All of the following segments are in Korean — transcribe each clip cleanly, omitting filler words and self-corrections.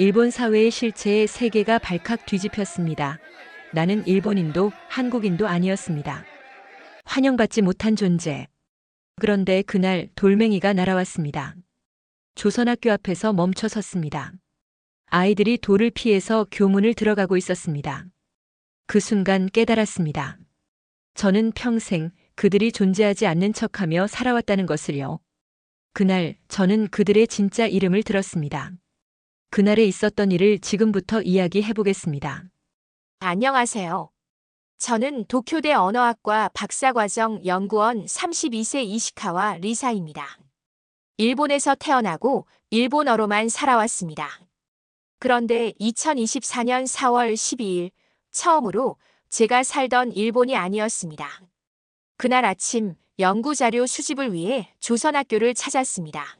일본 사회의 실체에 세계가 발칵 뒤집혔습니다. 나는 일본인도 한국인도 아니었습니다. 환영받지 못한 존재. 그런데 그날 돌멩이가 날아왔습니다. 조선학교 앞에서 멈춰 섰습니다. 아이들이 돌을 피해서 교문을 들어가고 있었습니다. 그 순간 깨달았습니다. 저는 평생 그들이 존재하지 않는 척하며 살아왔다는 것을요. 그날 저는 그들의 진짜 이름을 들었습니다. 그날에 있었던 일을 지금부터 이야기해 보겠습니다. 안녕하세요. 저는 도쿄대 언어학과 박사과정 연구원 32세 이시카와 리사입니다. 일본에서 태어나고 일본어로만 살아왔습니다. 그런데 2024년 4월 12일 처음으로 제가 살던 일본이 아니었습니다. 그날 아침 연구자료 수집을 위해 조선학교를 찾았습니다.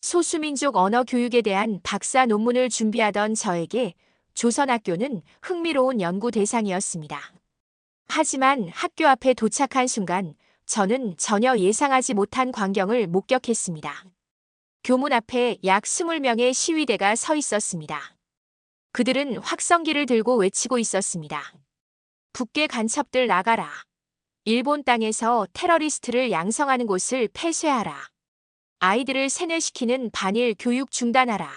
소수민족 언어 교육에 대한 박사 논문을 준비하던 저에게 조선학교는 흥미로운 연구 대상이었습니다. 하지만 학교 앞에 도착한 순간 저는 전혀 예상하지 못한 광경을 목격했습니다. 교문 앞에 약 20명의 시위대가 서 있었습니다. 그들은 확성기를 들고 외치고 있었습니다. 북괴 간첩들 나가라. 일본 땅에서 테러리스트를 양성하는 곳을 폐쇄하라. 아이들을 세뇌시키는 반일 교육 중단하라.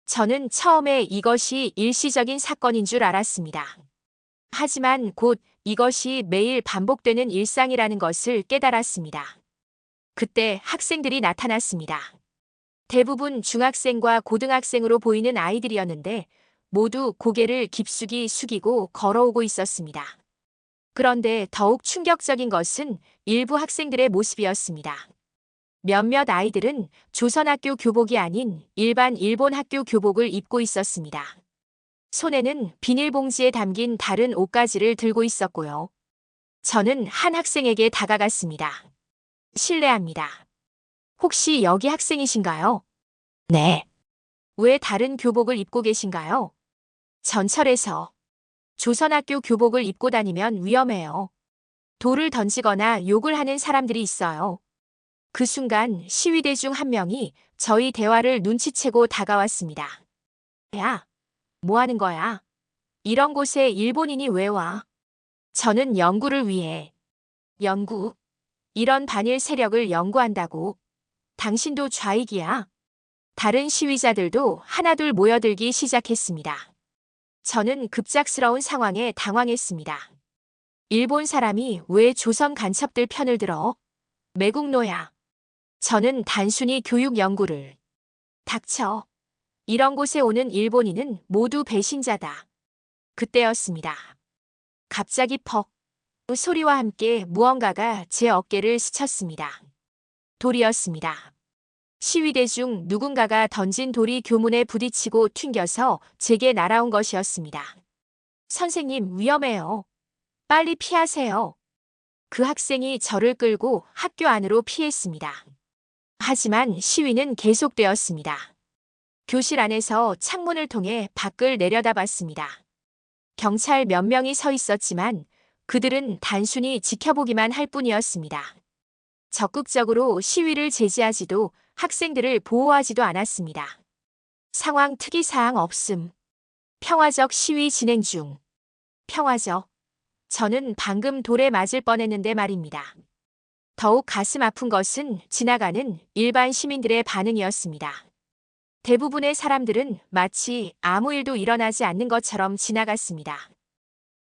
저는 처음에 이것이 일시적인 사건인 줄 알았습니다. 하지만 곧 이것이 매일 반복되는 일상이라는 것을 깨달았습니다. 그때 학생들이 나타났습니다. 대부분 중학생과 고등학생으로 보이는 아이들이었는데 모두 고개를 깊숙이 숙이고 걸어오고 있었습니다. 그런데 더욱 충격적인 것은 일부 학생들의 모습이었습니다. 몇몇 아이들은 조선학교 교복이 아닌 일반 일본 학교 교복을 입고 있었습니다. 손에는 비닐봉지에 담긴 다른 옷가지를 들고 있었고요. 저는 한 학생에게 다가갔습니다. 실례합니다. 혹시 여기 학생이신가요? 네. 왜 다른 교복을 입고 계신가요? 전철에서. 조선학교 교복을 입고 다니면 위험해요. 돌을 던지거나 욕을 하는 사람들이 있어요. 그 순간 시위대 중 한 명이 저희 대화를 눈치채고 다가왔습니다. 야, 뭐 하는 거야? 이런 곳에 일본인이 왜 와? 저는 연구를 위해. 연구? 이런 반일 세력을 연구한다고? 당신도 좌익이야? 다른 시위자들도 하나둘 모여들기 시작했습니다. 저는 급작스러운 상황에 당황했습니다. 일본 사람이 왜 조선 간첩들 편을 들어? 매국노야. 저는 단순히 교육 연구를. 닥쳐. 이런 곳에 오는 일본인은 모두 배신자다. 그때였습니다. 갑자기 퍽 소리와 함께 무언가가 제 어깨를 스쳤습니다. 돌이었습니다. 시위대 중 누군가가 던진 돌이 교문에 부딪히고 튕겨서 제게 날아온 것이었습니다. 선생님, 위험해요. 빨리 피하세요. 그 학생이 저를 끌고 학교 안으로 피했습니다. 하지만 시위는 계속되었습니다. 교실 안에서 창문을 통해 밖을 내려다봤습니다. 경찰 몇 명이 서 있었지만 그들은 단순히 지켜보기만 할 뿐이었습니다. 적극적으로 시위를 제지하지도 학생들을 보호하지도 않았습니다. 상황 특이사항 없음. 평화적 시위 진행 중. 평화적. 저는 방금 돌에 맞을 뻔했는데 말입니다. 더욱 가슴 아픈 것은 지나가는 일반 시민들의 반응이었습니다. 대부분의 사람들은 마치 아무 일도 일어나지 않는 것처럼 지나갔습니다.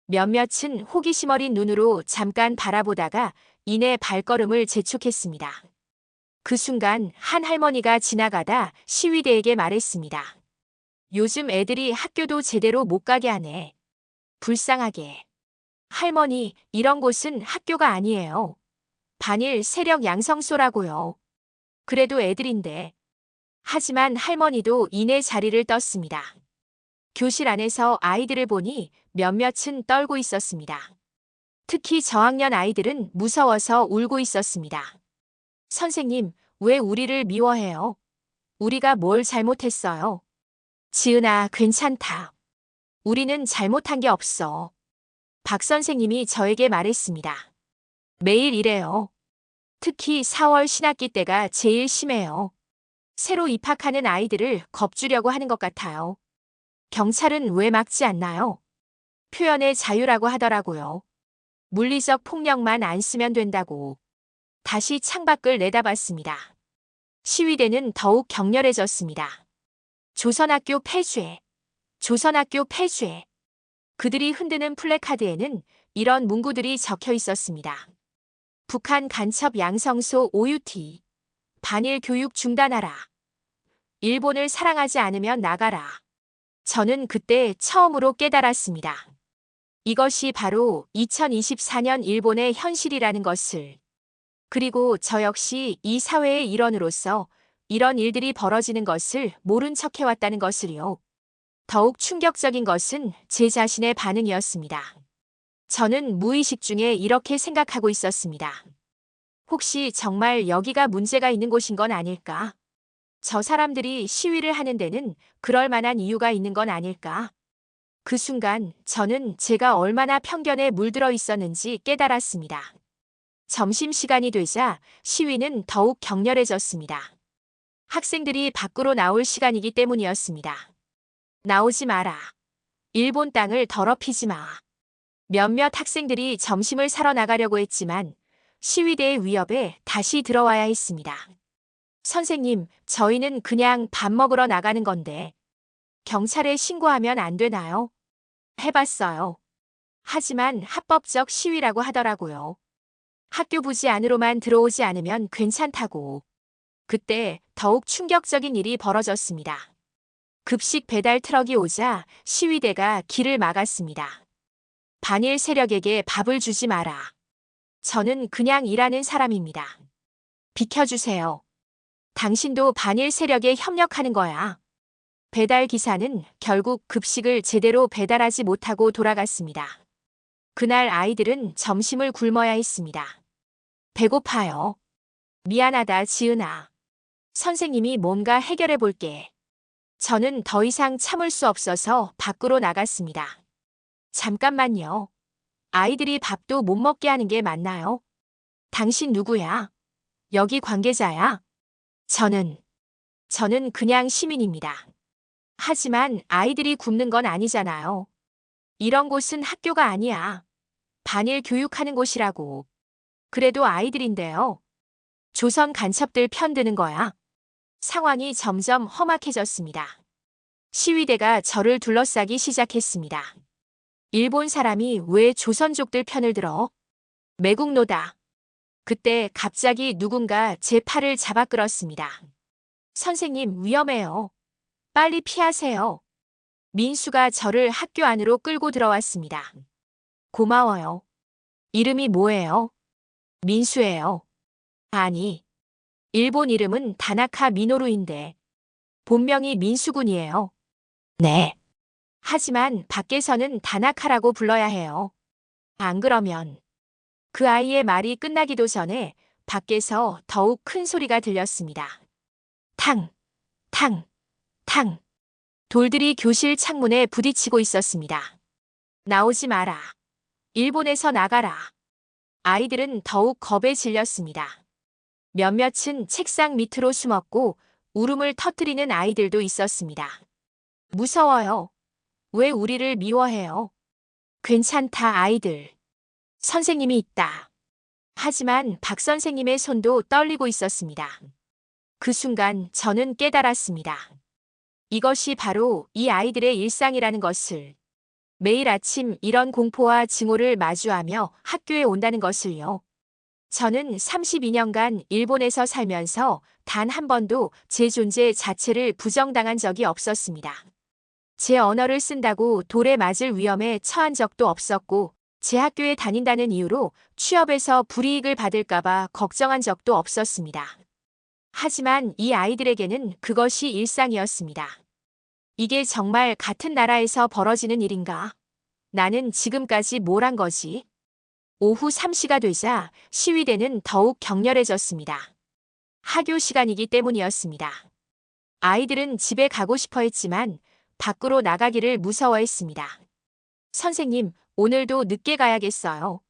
몇몇은 호기심 어린 눈으로 잠깐 바라보다가 이내 발걸음을 재촉했습니다. 그 순간 한 할머니가 지나가다 시위대에게 말했습니다. 요즘 애들이 학교도 제대로 못 가게 하네. 불쌍하게. 할머니, 이런 곳은 학교가 아니에요. 반일 세력 양성소라고요. 그래도 애들인데. 하지만 할머니도 이내 자리를 떴습니다. 교실 안에서 아이들을 보니 몇몇은 떨고 있었습니다. 특히 저학년 아이들은 무서워서 울고 있었습니다. 선생님, 왜 우리를 미워해요? 우리가 뭘 잘못했어요? 지은아, 괜찮다. 우리는 잘못한 게 없어. 박 선생님이 저에게 말했습니다. 매일 이래요. 특히 4월 신학기 때가 제일 심해요. 새로 입학하는 아이들을 겁주려고 하는 것 같아요. 경찰은 왜 막지 않나요? 표현의 자유라고 하더라고요. 물리적 폭력만 안 쓰면 된다고. 다시 창밖을 내다봤습니다. 시위대는 더욱 격렬해졌습니다. 조선학교 폐쇄, 조선학교 폐쇄. 그들이 흔드는 플래카드에는 이런 문구들이 적혀 있었습니다. 북한 간첩 양성소 OUT. 반일 교육 중단하라. 일본을 사랑하지 않으면 나가라. 저는 그때 처음으로 깨달았습니다. 이것이 바로 2024년 일본의 현실이라는 것을. 그리고 저 역시 이 사회의 일원으로서 이런 일들이 벌어지는 것을 모른 척 해왔다는 것을요. 더욱 충격적인 것은 제 자신의 반응이었습니다. 저는 무의식 중에 이렇게 생각하고 있었습니다. 혹시 정말 여기가 문제가 있는 곳인 건 아닐까? 저 사람들이 시위를 하는 데는 그럴 만한 이유가 있는 건 아닐까? 그 순간 저는 제가 얼마나 편견에 물들어 있었는지 깨달았습니다. 점심시간이 되자 시위는 더욱 격렬해졌습니다. 학생들이 밖으로 나올 시간이기 때문이었습니다. 나오지 마라. 일본 땅을 더럽히지 마. 몇몇 학생들이 점심을 사러 나가려고 했지만 시위대의 위협에 다시 들어와야 했습니다. 선생님, 저희는 그냥 밥 먹으러 나가는 건데 경찰에 신고하면 안 되나요? 해봤어요. 하지만 합법적 시위라고 하더라고요. 학교 부지 안으로만 들어오지 않으면 괜찮다고. 그때 더욱 충격적인 일이 벌어졌습니다. 급식 배달 트럭이 오자 시위대가 길을 막았습니다. 반일 세력에게 밥을 주지 마라. 저는 그냥 일하는 사람입니다. 비켜주세요. 당신도 반일 세력에 협력하는 거야. 배달 기사는 결국 급식을 제대로 배달하지 못하고 돌아갔습니다. 그날 아이들은 점심을 굶어야 했습니다. 배고파요. 미안하다, 지은아. 선생님이 뭔가 해결해 볼게. 저는 더 이상 참을 수 없어서 밖으로 나갔습니다. 잠깐만요. 아이들이 밥도 못 먹게 하는 게 맞나요? 당신 누구야? 여기 관계자야? 저는 그냥 시민입니다. 하지만 아이들이 굶는 건 아니잖아요. 이런 곳은 학교가 아니야. 반일 교육하는 곳이라고. 그래도 아이들인데요. 조선 간첩들 편드는 거야. 상황이 점점 험악해졌습니다. 시위대가 저를 둘러싸기 시작했습니다. 일본 사람이 왜 조선족들 편을 들어? 매국노다. 그때 갑자기 누군가 제 팔을 잡아 끌었습니다. 선생님, 위험해요. 빨리 피하세요. 민수가 저를 학교 안으로 끌고 들어왔습니다. 고마워요. 이름이 뭐예요? 민수예요. 아니, 일본 이름은 다나카 미노루인데 본명이 민수군이에요. 네. 하지만 밖에서는 다나카라고 불러야 해요. 안 그러면. 그 아이의 말이 끝나기도 전에 밖에서 더욱 큰 소리가 들렸습니다. 탕, 탕, 탕. 돌들이 교실 창문에 부딪히고 있었습니다. 나오지 마라. 일본에서 나가라. 아이들은 더욱 겁에 질렸습니다. 몇몇은 책상 밑으로 숨었고 울음을 터뜨리는 아이들도 있었습니다. 무서워요. 왜 우리를 미워해요? 괜찮다, 아이들. 선생님이 있다. 하지만 박 선생님의 손도 떨리고 있었습니다. 그 순간 저는 깨달았습니다. 이것이 바로 이 아이들의 일상이라는 것을. 매일 아침 이런 공포와 증오를 마주하며 학교에 온다는 것을요. 저는 32년간 일본에서 살면서 단 한 번도 제 존재 자체를 부정당한 적이 없었습니다. 제 언어를 쓴다고 돌에 맞을 위험에 처한 적도 없었고, 제 학교에 다닌다는 이유로 취업에서 불이익을 받을까봐 걱정한 적도 없었습니다. 하지만 이 아이들에게는 그것이 일상이었습니다. 이게 정말 같은 나라에서 벌어지는 일인가? 나는 지금까지 뭘 한 거지? 오후 3시가 되자 시위대는 더욱 격렬해졌습니다. 학교 시간이기 때문이었습니다. 아이들은 집에 가고 싶어 했지만 밖으로 나가기를 무서워했습니다. 선생님, 오늘도 늦게 가야겠어요.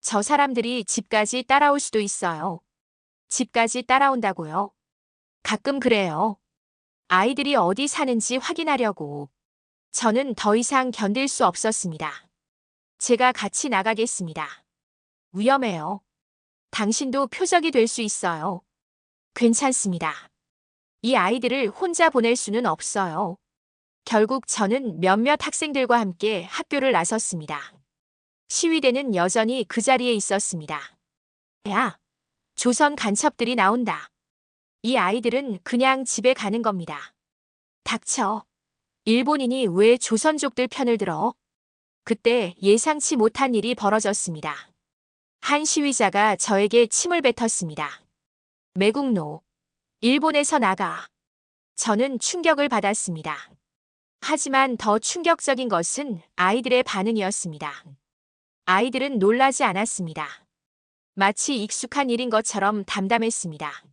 저 사람들이 집까지 따라올 수도 있어요. 집까지 따라온다고요? 가끔 그래요. 아이들이 어디 사는지 확인하려고. 저는 더 이상 견딜 수 없었습니다. 제가 같이 나가겠습니다. 위험해요. 당신도 표적이 될 수 있어요. 괜찮습니다. 이 아이들을 혼자 보낼 수는 없어요. 결국 저는 몇몇 학생들과 함께 학교를 나섰습니다. 시위대는 여전히 그 자리에 있었습니다. 야, 조선 간첩들이 나온다. 이 아이들은 그냥 집에 가는 겁니다. 닥쳐. 일본인이 왜 조선족들 편을 들어? 그때 예상치 못한 일이 벌어졌습니다. 한 시위자가 저에게 침을 뱉었습니다. 매국노, 일본에서 나가. 저는 충격을 받았습니다. 하지만 더 충격적인 것은 아이들의 반응이었습니다. 아이들은 놀라지 않았습니다. 마치 익숙한 일인 것처럼 담담했습니다.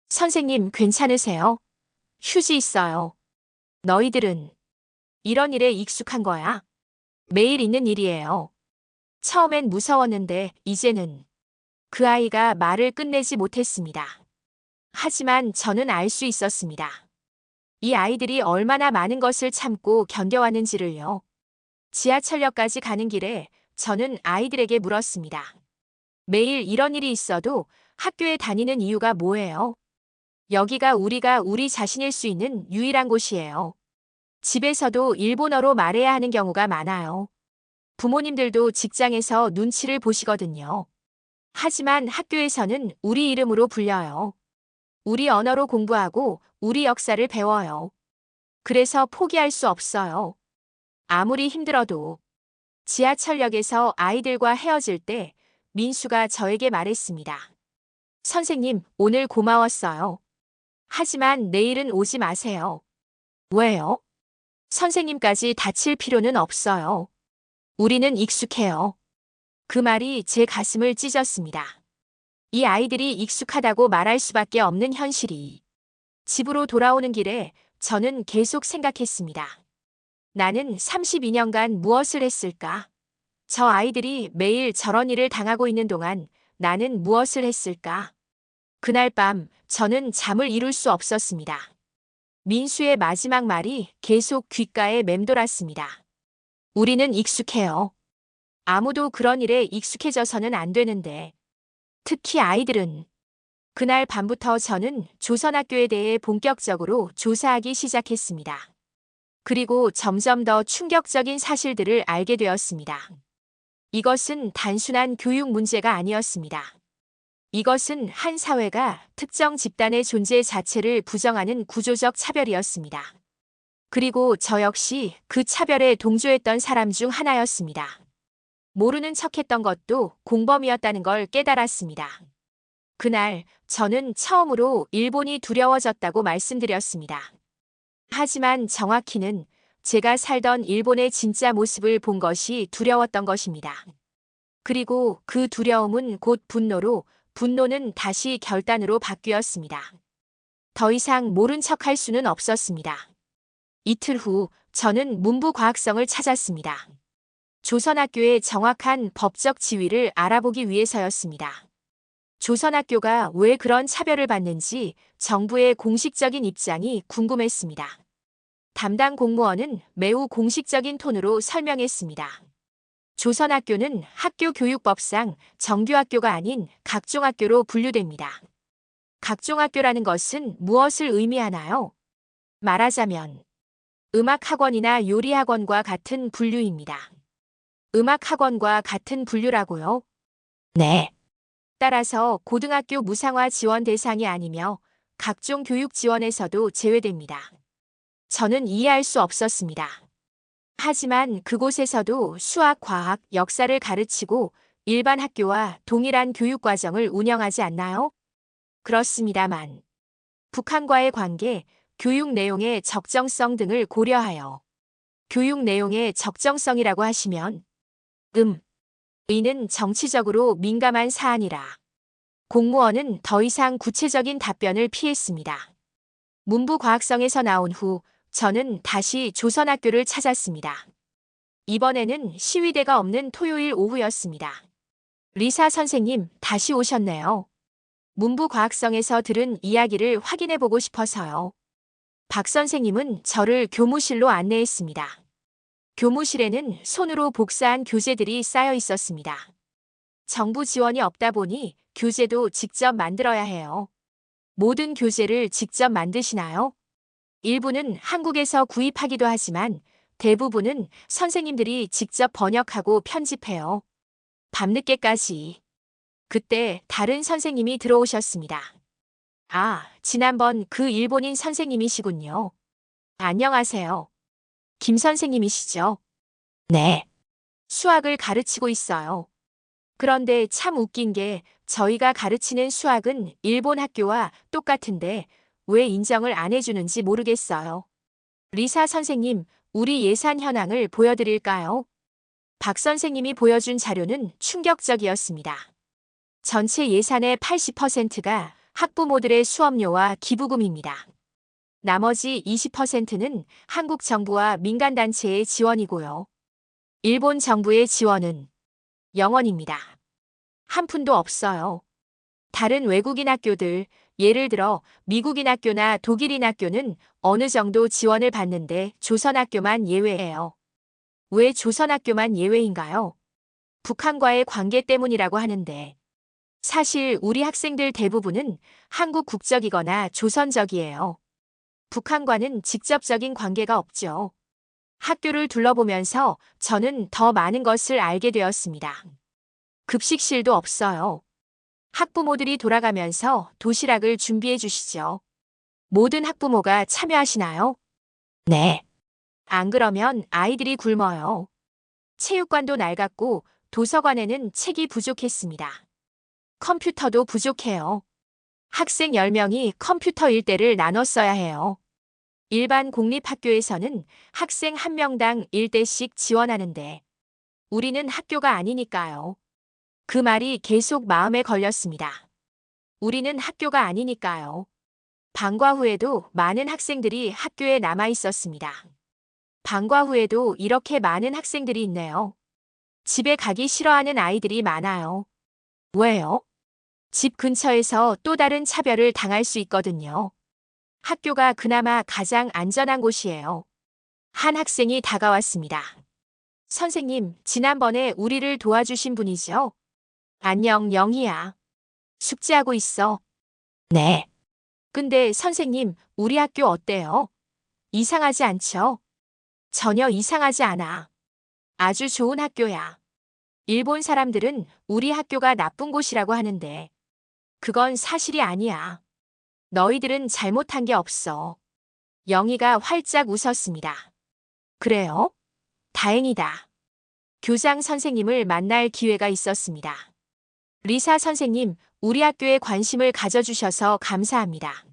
선생님, 괜찮으세요? 휴지 있어요. 너희들은 이런 일에 익숙한 거야? 매일 있는 일이에요. 처음엔 무서웠는데 이제는. 그 아이가 말을 끝내지 못했습니다. 하지만 저는 알 수 있었습니다. 이 아이들이 얼마나 많은 것을 참고 견뎌왔는지를요. 지하철역까지 가는 길에 저는 아이들에게 물었습니다. 매일 이런 일이 있어도 학교에 다니는 이유가 뭐예요? 여기가 우리가 우리 자신일 수 있는 유일한 곳이에요. 집에서도 일본어로 말해야 하는 경우가 많아요. 부모님들도 직장에서 눈치를 보시거든요. 하지만 학교에서는 우리 이름으로 불려요. 우리 언어로 공부하고 우리 역사를 배워요. 그래서 포기할 수 없어요. 아무리 힘들어도. 지하철역에서 아이들과 헤어질 때 민수가 저에게 말했습니다. 선생님, 오늘 고마웠어요. 하지만 내일은 오지 마세요. 왜요? 선생님까지 다칠 필요는 없어요. 우리는 익숙해요. 그 말이 제 가슴을 찢었습니다. 이 아이들이 익숙하다고 말할 수밖에 없는 현실이. 집으로 돌아오는 길에 저는 계속 생각했습니다. 나는 32년간 무엇을 했을까? 저 아이들이 매일 저런 일을 당하고 있는 동안 나는 무엇을 했을까? 그날 밤 저는 잠을 이룰 수 없었습니다. 민수의 마지막 말이 계속 귓가에 맴돌았습니다. 우리는 익숙해요. 아무도 그런 일에 익숙해져서는 안 되는데. 특히 아이들은. 그날 밤부터 저는 조선학교에 대해 본격적으로 조사하기 시작했습니다. 그리고 점점 더 충격적인 사실들을 알게 되었습니다. 이것은 단순한 교육 문제가 아니었습니다. 이것은 한 사회가 특정 집단의 존재 자체를 부정하는 구조적 차별이었습니다. 그리고 저 역시 그 차별에 동조했던 사람 중 하나였습니다. 모르는 척했던 것도 공범이었다는 걸 깨달았습니다. 그날 저는 처음으로 일본이 두려워졌다고 말씀드렸습니다. 하지만 정확히는 제가 살던 일본의 진짜 모습을 본 것이 두려웠던 것입니다. 그리고 그 두려움은 곧 분노로, 분노는 다시 결단으로 바뀌었습니다. 더 이상 모른 척할 수는 없었습니다. 이틀 후 저는 문부과학성을 찾았습니다. 조선학교의 정확한 법적 지위를 알아보기 위해서였습니다. 조선학교가 왜 그런 차별을 받는지 정부의 공식적인 입장이 궁금했습니다. 담당 공무원은 매우 공식적인 톤으로 설명했습니다. 조선학교는 학교교육법상 정규학교가 아닌 각종학교로 분류됩니다. 각종학교라는 것은 무엇을 의미하나요? 말하자면 음악학원이나 요리학원과 같은 분류입니다. 음악학원과 같은 분류라고요? 네. 따라서 고등학교 무상화 지원 대상이 아니며 각종 교육 지원에서도 제외됩니다. 저는 이해할 수 없었습니다. 하지만 그곳에서도 수학, 과학, 역사를 가르치고 일반 학교와 동일한 교육과정을 운영하지 않나요? 그렇습니다만 북한과의 관계, 교육 내용의 적정성 등을 고려하여 교육 내용의 적정성이라고 하시면 이는 정치적으로 민감한 사안이라 공무원은 더 이상 구체적인 답변을 피했습니다. 문부과학성에서 나온 후 저는 다시 조선학교를 찾았습니다. 이번에는 시위대가 없는 토요일 오후였습니다. 리사 선생님, 다시 오셨네요. 문부과학성에서 들은 이야기를 확인해보고 싶어서요. 박 선생님은 저를 교무실로 안내했습니다. 교무실에는 손으로 복사한 교재들이 쌓여 있었습니다. 정부 지원이 없다 보니 교재도 직접 만들어야 해요. 모든 교재를 직접 만드시나요? 일부는 한국에서 구입하기도 하지만 대부분은 선생님들이 직접 번역하고 편집해요. 밤늦게까지. 그때 다른 선생님이 들어오셨습니다. 아, 지난번 그 일본인 선생님이시군요. 안녕하세요. 김 선생님이시죠? 네. 수학을 가르치고 있어요. 그런데 참 웃긴 게 저희가 가르치는 수학은 일본 학교와 똑같은데 왜 인정을 안 해주는지 모르겠어요. 리사 선생님, 우리 예산 현황을 보여드릴까요? 박 선생님이 보여준 자료는 충격적이었습니다. 전체 예산의 80%가 학부모들의 수업료와 기부금입니다. 나머지 20%는 한국 정부와 민간단체의 지원이고요. 일본 정부의 지원은 0원입니다. 한 푼도 없어요. 다른 외국인 학교들, 예를 들어 미국인 학교나 독일인 학교는 어느 정도 지원을 받는데 조선학교만 예외예요. 왜 조선학교만 예외인가요? 북한과의 관계 때문이라고 하는데 사실 우리 학생들 대부분은 한국 국적이거나 조선적이에요. 북한과는 직접적인 관계가 없죠. 학교를 둘러보면서 저는 더 많은 것을 알게 되었습니다. 급식실도 없어요. 학부모들이 돌아가면서 도시락을 준비해 주시죠. 모든 학부모가 참여하시나요? 네. 안 그러면 아이들이 굶어요. 체육관도 낡았고 도서관에는 책이 부족했습니다. 컴퓨터도 부족해요. 학생 10명이 컴퓨터 일대를 나눠 써야 해요. 일반 공립학교에서는 학생 1명당 1대씩 지원하는데 우리는 학교가 아니니까요. 그 말이 계속 마음에 걸렸습니다. 우리는 학교가 아니니까요. 방과 후에도 많은 학생들이 학교에 남아 있었습니다. 방과 후에도 이렇게 많은 학생들이 있네요. 집에 가기 싫어하는 아이들이 많아요. 왜요? 집 근처에서 또 다른 차별을 당할 수 있거든요. 학교가 그나마 가장 안전한 곳이에요. 한 학생이 다가왔습니다. 선생님, 지난번에 우리를 도와주신 분이죠? 안녕, 영희야. 숙제하고 있어. 네. 근데 선생님, 우리 학교 어때요? 이상하지 않죠? 전혀 이상하지 않아. 아주 좋은 학교야. 일본 사람들은 우리 학교가 나쁜 곳이라고 하는데 그건 사실이 아니야. 너희들은 잘못한 게 없어. 영희가 활짝 웃었습니다. 그래요? 다행이다. 교장 선생님을 만날 기회가 있었습니다. 리사 선생님, 우리 학교에 관심을 가져주셔서 감사합니다.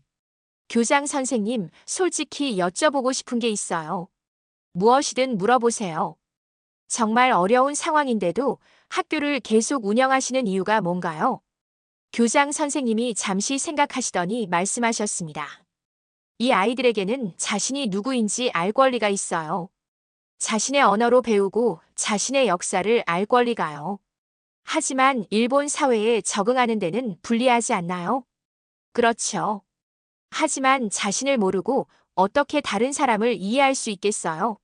교장 선생님, 솔직히 여쭤보고 싶은 게 있어요. 무엇이든 물어보세요. 정말 어려운 상황인데도 학교를 계속 운영하시는 이유가 뭔가요? 교장 선생님이 잠시 생각하시더니 말씀하셨습니다. 이 아이들에게는 자신이 누구인지 알 권리가 있어요. 자신의 언어로 배우고 자신의 역사를 알 권리가요. 하지만 일본 사회에 적응하는 데는 불리하지 않나요? 그렇죠. 하지만 자신을 모르고 어떻게 다른 사람을 이해할 수 있겠어요?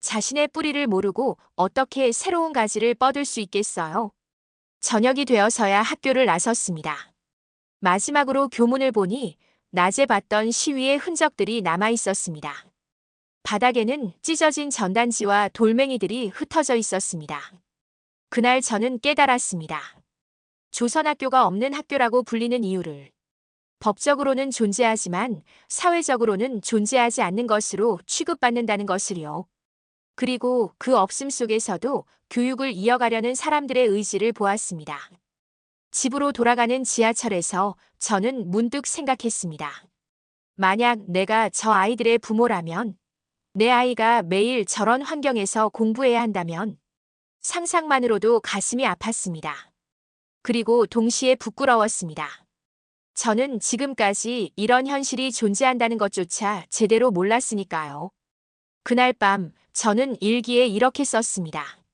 자신의 뿌리를 모르고 어떻게 새로운 가지를 뻗을 수 있겠어요? 저녁이 되어서야 학교를 나섰습니다. 마지막으로 교문을 보니 낮에 봤던 시위의 흔적들이 남아 있었습니다. 바닥에는 찢어진 전단지와 돌멩이들이 흩어져 있었습니다. 그날 저는 깨달았습니다. 조선학교가 없는 학교라고 불리는 이유를. 법적으로는 존재하지만 사회적으로는 존재하지 않는 것으로 취급받는다는 것을요. 그리고 그 없음 속에서도 교육을 이어가려는 사람들의 의지를 보았습니다. 집으로 돌아가는 지하철에서 저는 문득 생각했습니다. 만약 내가 저 아이들의 부모라면, 내 아이가 매일 저런 환경에서 공부해야 한다면, 상상만으로도 가슴이 아팠습니다. 그리고 동시에 부끄러웠습니다. 저는 지금까지 이런 현실이 존재한다는 것조차 제대로 몰랐으니까요. 그날 밤 저는 일기에 이렇게 썼습니다.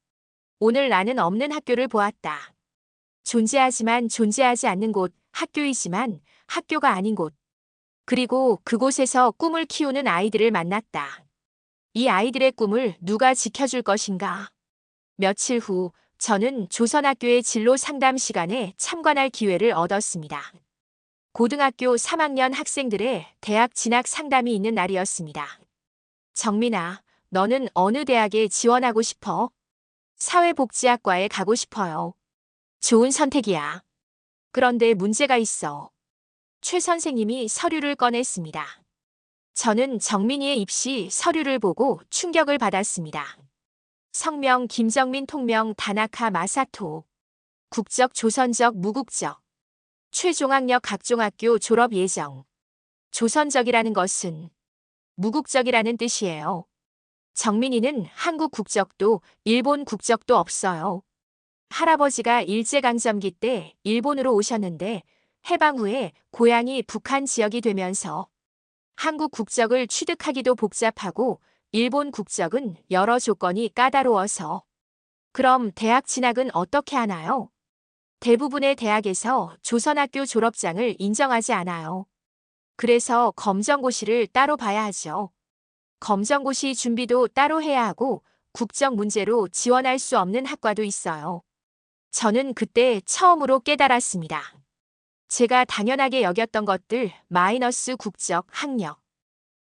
오늘 나는 없는 학교를 보았다. 존재하지만 존재하지 않는 곳, 학교이지만 학교가 아닌 곳. 그리고 그곳에서 꿈을 키우는 아이들을 만났다. 이 아이들의 꿈을 누가 지켜줄 것인가? 며칠 후 저는 조선학교의 진로 상담 시간에 참관할 기회를 얻었습니다. 고등학교 3학년 학생들의 대학 진학 상담이 있는 날이었습니다. 정민아, 너는 어느 대학에 지원하고 싶어? 사회복지학과에 가고 싶어요. 좋은 선택이야. 그런데 문제가 있어. 최 선생님이 서류를 꺼냈습니다. 저는 정민이의 입시 서류를 보고 충격을 받았습니다. 성명 김정민, 통명 다나카 마사토, 국적 조선적 무국적, 최종학력 각종학교 졸업 예정. 조선적이라는 것은 무국적이라는 뜻이에요. 정민이는 한국 국적도 일본 국적도 없어요. 할아버지가 일제강점기 때 일본으로 오셨는데 해방 후에 고향이 북한 지역이 되면서 한국 국적을 취득하기도 복잡하고 일본 국적은 여러 조건이 까다로워서. 그럼 대학 진학은 어떻게 하나요? 대부분의 대학에서 조선학교 졸업장을 인정하지 않아요. 그래서 검정고시를 따로 봐야 하죠. 검정고시 준비도 따로 해야 하고 국적 문제로 지원할 수 없는 학과도 있어요. 저는 그때 처음으로 깨달았습니다. 제가 당연하게 여겼던 것들 마이너스 국적, 학력,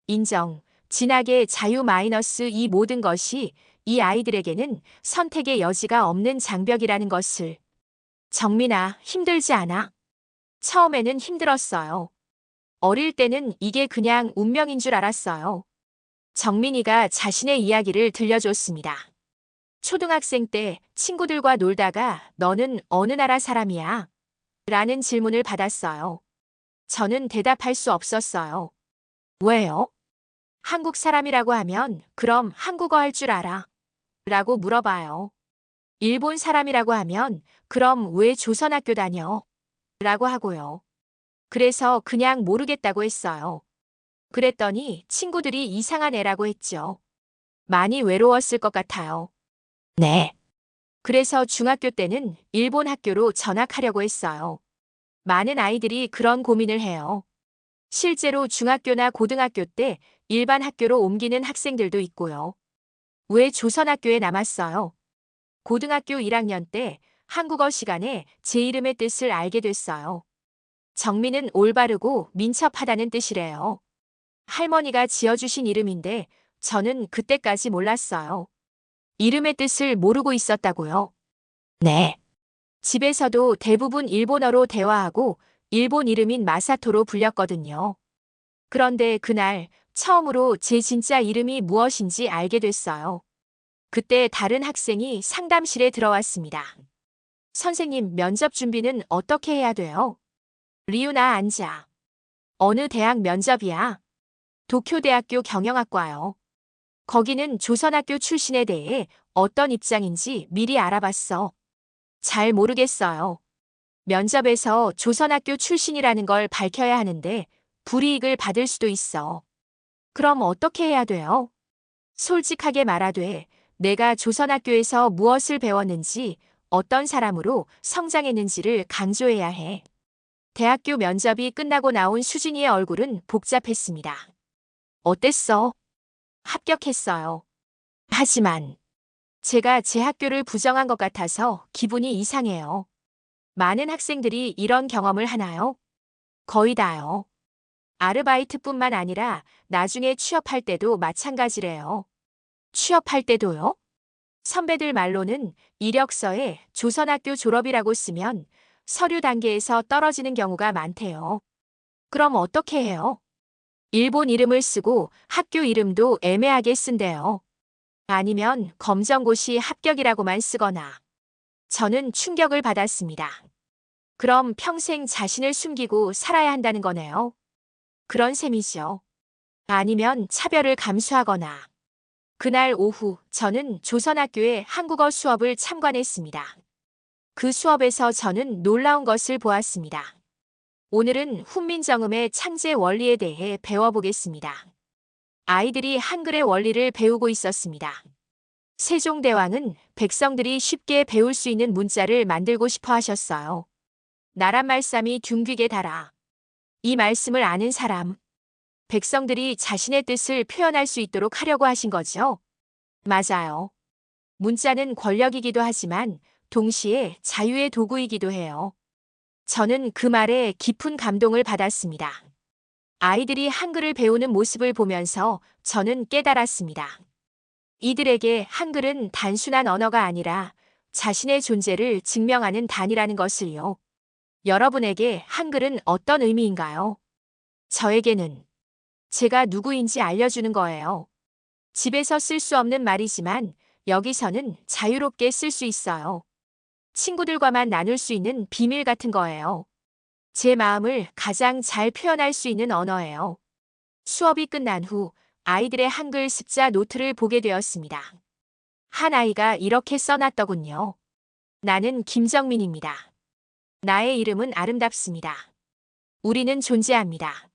인정, 진학의 자유 마이너스 이 모든 것이 이 아이들에게는 선택의 여지가 없는 장벽이라는 것을. 정민아, 힘들지 않아? 처음에는 힘들었어요. 어릴 때는 이게 그냥 운명인 줄 알았어요. 정민이가 자신의 이야기를 들려줬습니다. 초등학생 때 친구들과 놀다가 너는 어느 나라 사람이야? 라는 질문을 받았어요. 저는 대답할 수 없었어요. 왜요? 한국 사람이라고 하면 그럼 한국어 할 줄 알아? 라고 물어봐요. 일본 사람이라고 하면 그럼 왜 조선학교 다녀? 라고 하고요. 그래서 그냥 모르겠다고 했어요. 그랬더니 친구들이 이상한 애라고 했죠. 많이 외로웠을 것 같아요. 네. 그래서 중학교 때는 일본 학교로 전학하려고 했어요. 많은 아이들이 그런 고민을 해요. 실제로 중학교나 고등학교 때 일반 학교로 옮기는 학생들도 있고요. 왜 조선학교에 남았어요? 고등학교 1학년 때 한국어 시간에 제 이름의 뜻을 알게 됐어요. 정민은 올바르고 민첩하다는 뜻이래요. 할머니가 지어주신 이름인데 저는 그때까지 몰랐어요. 이름의 뜻을 모르고 있었다고요? 네. 집에서도 대부분 일본어로 대화하고 일본 이름인 마사토로 불렸거든요. 그런데 그날 처음으로 제 진짜 이름이 무엇인지 알게 됐어요. 그때 다른 학생이 상담실에 들어왔습니다. 선생님, 면접 준비는 어떻게 해야 돼요? 리우나 앉아. 어느 대학 면접이야? 도쿄대학교 경영학과요. 거기는 조선학교 출신에 대해 어떤 입장인지 미리 알아봤어. 잘 모르겠어요. 면접에서 조선학교 출신이라는 걸 밝혀야 하는데 불이익을 받을 수도 있어. 그럼 어떻게 해야 돼요? 솔직하게 말하되 내가 조선학교에서 무엇을 배웠는지, 어떤 사람으로 성장했는지를 강조해야 해. 대학교 면접이 끝나고 나온 수진이의 얼굴은 복잡했습니다. 어땠어? 합격했어요. 하지만 제가 제 학교를 부정한 것 같아서 기분이 이상해요. 많은 학생들이 이런 경험을 하나요? 거의 다요. 아르바이트뿐만 아니라 나중에 취업할 때도 마찬가지래요. 취업할 때도요? 선배들 말로는 이력서에 조선학교 졸업이라고 쓰면 서류 단계에서 떨어지는 경우가 많대요. 그럼 어떻게 해요? 일본 이름을 쓰고 학교 이름도 애매하게 쓴대요. 아니면 검정고시 합격이라고만 쓰거나. 저는 충격을 받았습니다. 그럼 평생 자신을 숨기고 살아야 한다는 거네요. 그런 셈이죠. 아니면 차별을 감수하거나. 그날 오후 저는 조선학교의 한국어 수업을 참관했습니다. 그 수업에서 저는 놀라운 것을 보았습니다. 오늘은 훈민정음의 창제 원리에 대해 배워보겠습니다. 아이들이 한글의 원리를 배우고 있었습니다. 세종대왕은 백성들이 쉽게 배울 수 있는 문자를 만들고 싶어 하셨어요. 나란 말씀이 둥귀게 달아. 이 말씀을 아는 사람. 백성들이 자신의 뜻을 표현할 수 있도록 하려고 하신 거죠? 맞아요. 문자는 권력이기도 하지만 동시에 자유의 도구이기도 해요. 저는 그 말에 깊은 감동을 받았습니다. 아이들이 한글을 배우는 모습을 보면서 저는 깨달았습니다. 이들에게 한글은 단순한 언어가 아니라 자신의 존재를 증명하는 단위라는 것을요. 여러분에게 한글은 어떤 의미인가요? 저에게는 제가 누구인지 알려주는 거예요. 집에서 쓸 수 없는 말이지만 여기서는 자유롭게 쓸 수 있어요. 친구들과만 나눌 수 있는 비밀 같은 거예요. 제 마음을 가장 잘 표현할 수 있는 언어예요. 수업이 끝난 후 아이들의 한글 습자 노트를 보게 되었습니다. 한 아이가 이렇게 써놨더군요. 나는 김정민입니다. 나의 이름은 아름답습니다. 우리는 존재합니다.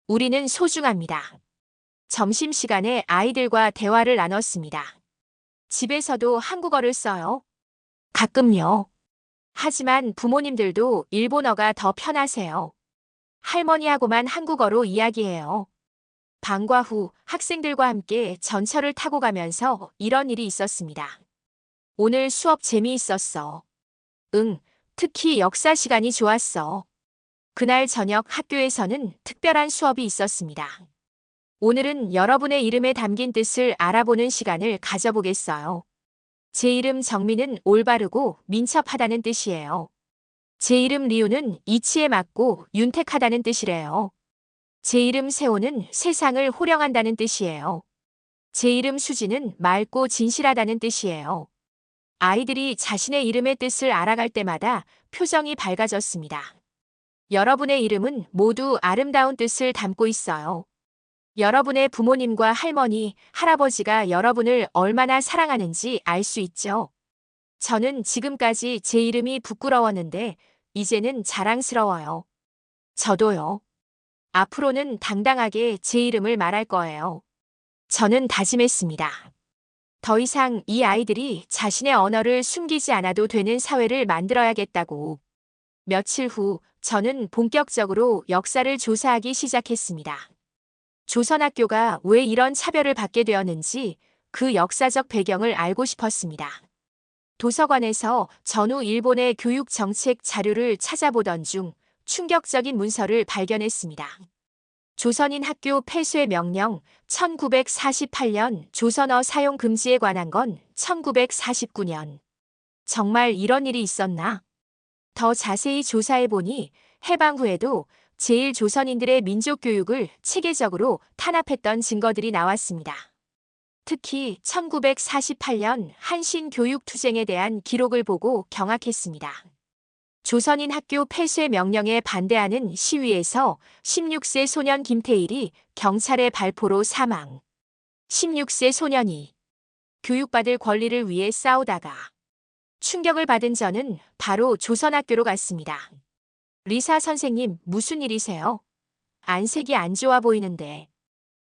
우리는 소중합니다. 점심시간에 아이들과 대화를 나눴습니다. 집에서도 한국어를 써요? 가끔요. 하지만 부모님들도 일본어가 더 편하세요. 할머니하고만 한국어로 이야기해요. 방과 후 학생들과 함께 전철을 타고 가면서 이런 일이 있었습니다. 오늘 수업 재미있었어. 응, 특히 역사 시간이 좋았어. 그날 저녁 학교에서는 특별한 수업이 있었습니다. 오늘은 여러분의 이름에 담긴 뜻을 알아보는 시간을 가져보겠어요. 제 이름 정민은 올바르고 민첩하다는 뜻이에요. 제 이름 리우는 이치에 맞고 윤택하다는 뜻이래요. 제 이름 세호는 세상을 호령한다는 뜻이에요. 제 이름 수지는 맑고 진실하다는 뜻이에요. 아이들이 자신의 이름의 뜻을 알아갈 때마다 표정이 밝아졌습니다. 여러분의 이름은 모두 아름다운 뜻을 담고 있어요. 여러분의 부모님과 할머니, 할아버지가 여러분을 얼마나 사랑하는지 알 수 있죠. 저는 지금까지 제 이름이 부끄러웠는데 이제는 자랑스러워요. 저도요. 앞으로는 당당하게 제 이름을 말할 거예요. 저는 다짐했습니다. 더 이상 이 아이들이 자신의 언어를 숨기지 않아도 되는 사회를 만들어야겠다고. 며칠 후 저는 본격적으로 역사를 조사하기 시작했습니다. 조선학교가 왜 이런 차별을 받게 되었는지 그 역사적 배경을 알고 싶었습니다. 도서관에서 전후 일본의 교육 정책 자료를 찾아보던 중 충격적인 문서를 발견했습니다. 조선인 학교 폐쇄 명령 1948년 조선어 사용 금지에 관한 건 1949년. 정말 이런 일이 있었나? 더 자세히 조사해보니 해방 후에도 제1조선인들의 민족교육을 체계적으로 탄압했던 증거들이 나왔습니다. 특히 1948년 한신교육투쟁에 대한 기록을 보고 경악했습니다. 조선인 학교 폐쇄 명령에 반대하는 시위에서 16세 소년 김태일이 경찰의 발포로 사망. 16세 소년이 교육받을 권리를 위해 싸우다가 충격을 받은 저는 바로 조선학교로 갔습니다. 리사 선생님, 무슨 일이세요? 안색이 안 좋아 보이는데.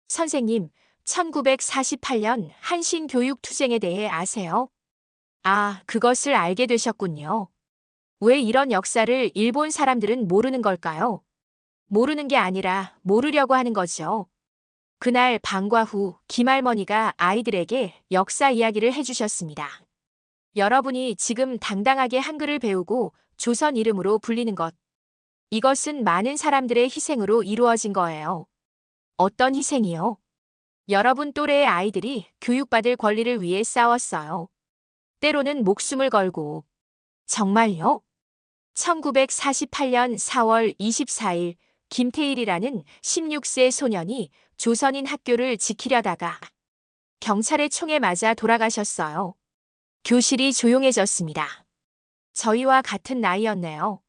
선생님, 1948년 한신교육투쟁에 대해 아세요? 아, 그것을 알게 되셨군요. 왜 이런 역사를 일본 사람들은 모르는 걸까요? 모르는 게 아니라 모르려고 하는 거죠. 그날 방과 후 김할머니가 아이들에게 역사 이야기를 해주셨습니다. 여러분이 지금 당당하게 한글을 배우고 조선 이름으로 불리는 것. 이것은 많은 사람들의 희생으로 이루어진 거예요. 어떤 희생이요? 여러분 또래의 아이들이 교육받을 권리를 위해 싸웠어요. 때로는 목숨을 걸고. 정말요? 1948년 4월 24일 김태일이라는 16세 소년이 조선인 학교를 지키려다가 경찰의 총에 맞아 돌아가셨어요. 교실이 조용해졌습니다. 저희와 같은 나이였네요.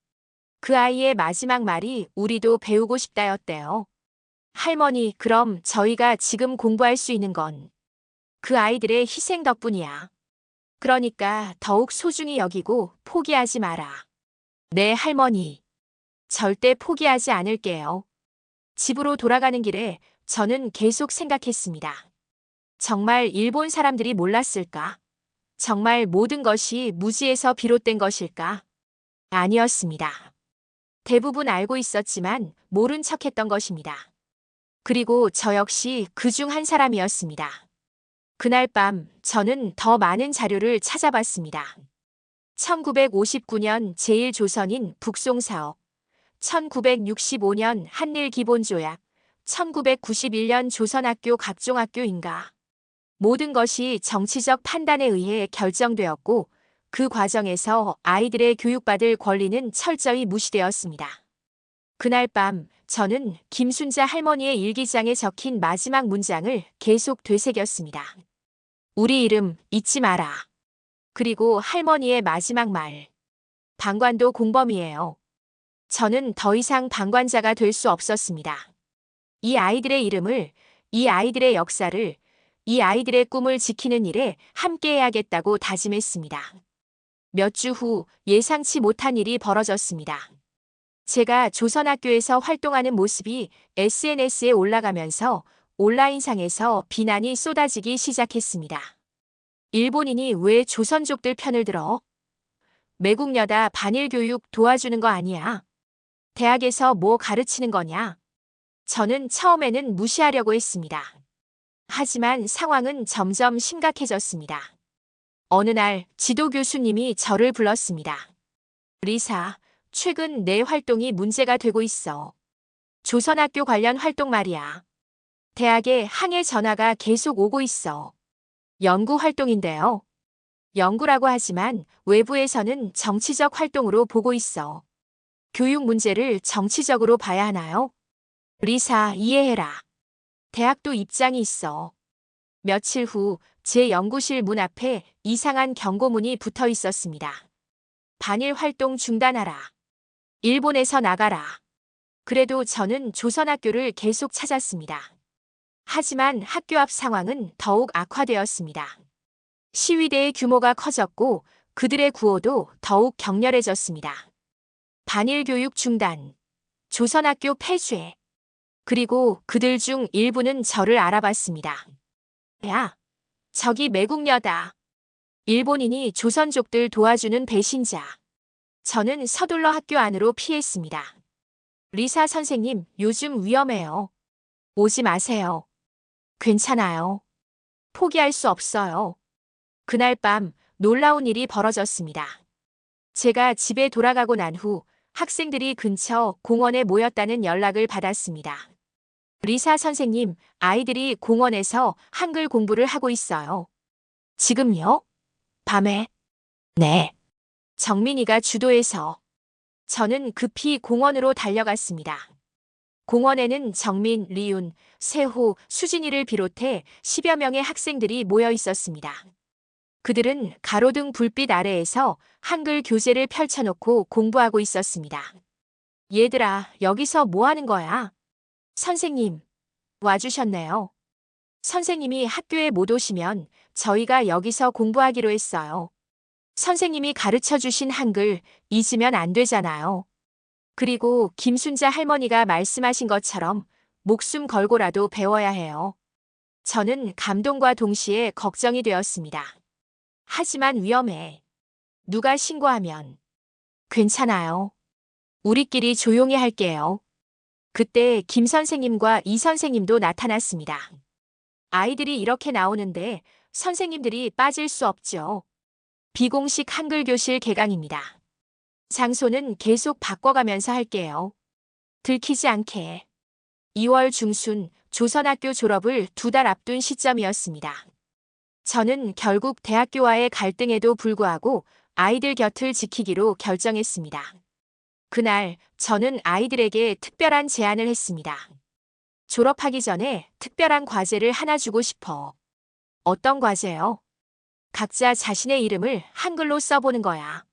그 아이의 마지막 말이 우리도 배우고 싶다였대요. 할머니, 그럼 저희가 지금 공부할 수 있는 건 그 아이들의 희생 덕분이야. 그러니까 더욱 소중히 여기고 포기하지 마라. 네, 할머니. 절대 포기하지 않을게요. 집으로 돌아가는 길에 저는 계속 생각했습니다. 정말 일본 사람들이 몰랐을까? 정말 모든 것이 무지에서 비롯된 것일까? 아니었습니다. 대부분 알고 있었지만 모른 척했던 것입니다. 그리고 저 역시 그 중 한 사람이었습니다. 그날 밤 저는 더 많은 자료를 찾아봤습니다. 1959년 제1조선인 북송사업, 1965년 한일기본조약, 1991년 조선학교 각종학교 인가. 모든 것이 정치적 판단에 의해 결정되었고 그 과정에서 아이들의 교육받을 권리는 철저히 무시되었습니다. 그날 밤 저는 김순자 할머니의 일기장에 적힌 마지막 문장을 계속 되새겼습니다. 우리 이름 잊지 마라. 그리고 할머니의 마지막 말. 방관도 공범이에요. 저는 더 이상 방관자가 될 수 없었습니다. 이 아이들의 이름을, 이 아이들의 역사를, 이 아이들의 꿈을 지키는 일에 함께해야겠다고 다짐했습니다. 몇 주 후 예상치 못한 일이 벌어졌습니다. 제가 조선학교에서 활동하는 모습이 SNS에 올라가면서 온라인상에서 비난이 쏟아지기 시작했습니다. 일본인이 왜 조선족들 편을 들어? 매국여다 반일 교육 도와주는 거 아니야? 대학에서 뭐 가르치는 거냐? 저는 처음에는 무시하려고 했습니다. 하지만 상황은 점점 심각해졌습니다. 어느 날 지도 교수님이 저를 불렀습니다. 리사, 최근 내 활동이 문제가 되고 있어. 조선학교 관련 활동 말이야. 대학에 항해 전화가 계속 오고 있어. 연구 활동인데요. 연구라고 하지만 외부에서는 정치적 활동으로 보고 있어. 교육 문제를 정치적으로 봐야 하나요? 리사, 이해해라. 대학도 입장이 있어. 며칠 후 제 연구실 문 앞에 이상한 경고문이 붙어 있었습니다. 반일 활동 중단하라. 일본에서 나가라. 그래도 저는 조선학교를 계속 찾았습니다. 하지만 학교 앞 상황은 더욱 악화되었습니다. 시위대의 규모가 커졌고 그들의 구호도 더욱 격렬해졌습니다. 반일 교육 중단, 조선학교 폐쇄. 그리고 그들 중 일부는 저를 알아봤습니다. 야, 저기 매국녀다. 일본인이 조선족들 도와주는 배신자. 저는 서둘러 학교 안으로 피했습니다. 리사 선생님, 요즘 위험해요. 오지 마세요. 괜찮아요. 포기할 수 없어요. 그날 밤 놀라운 일이 벌어졌습니다. 제가 집에 돌아가고 난 후 학생들이 근처 공원에 모였다는 연락을 받았습니다. 리사 선생님, 아이들이 공원에서 한글 공부를 하고 있어요. 지금요? 밤에? 네. 정민이가 주도해서. 저는 급히 공원으로 달려갔습니다. 공원에는 정민, 리윤, 세호, 수진이를 비롯해 10여 명의 학생들이 모여 있었습니다. 그들은 가로등 불빛 아래에서 한글 교재를 펼쳐놓고 공부하고 있었습니다. 얘들아, 여기서 뭐 하는 거야? 선생님, 와주셨네요. 선생님이 학교에 못 오시면 저희가 여기서 공부하기로 했어요. 선생님이 가르쳐 주신 한글 잊으면 안 되잖아요. 그리고 김순자 할머니가 말씀하신 것처럼 목숨 걸고라도 배워야 해요. 저는 감동과 동시에 걱정이 되었습니다. 하지만 위험해. 누가 신고하면. 괜찮아요. 우리끼리 조용히 할게요. 그때 김 선생님과 이 선생님도 나타났습니다. 아이들이 이렇게 나오는데 선생님들이 빠질 수 없죠. 비공식 한글 교실 개강입니다. 장소는 계속 바꿔가면서 할게요. 들키지 않게. 2월 중순 조선학교 졸업을 2달 앞둔 시점이었습니다. 저는 결국 대학교와의 갈등에도 불구하고 아이들 곁을 지키기로 결정했습니다. 그날 저는 아이들에게 특별한 제안을 했습니다. 졸업하기 전에 특별한 과제를 하나 주고 싶어. 어떤 과제요? 각자 자신의 이름을 한글로 써보는 거야.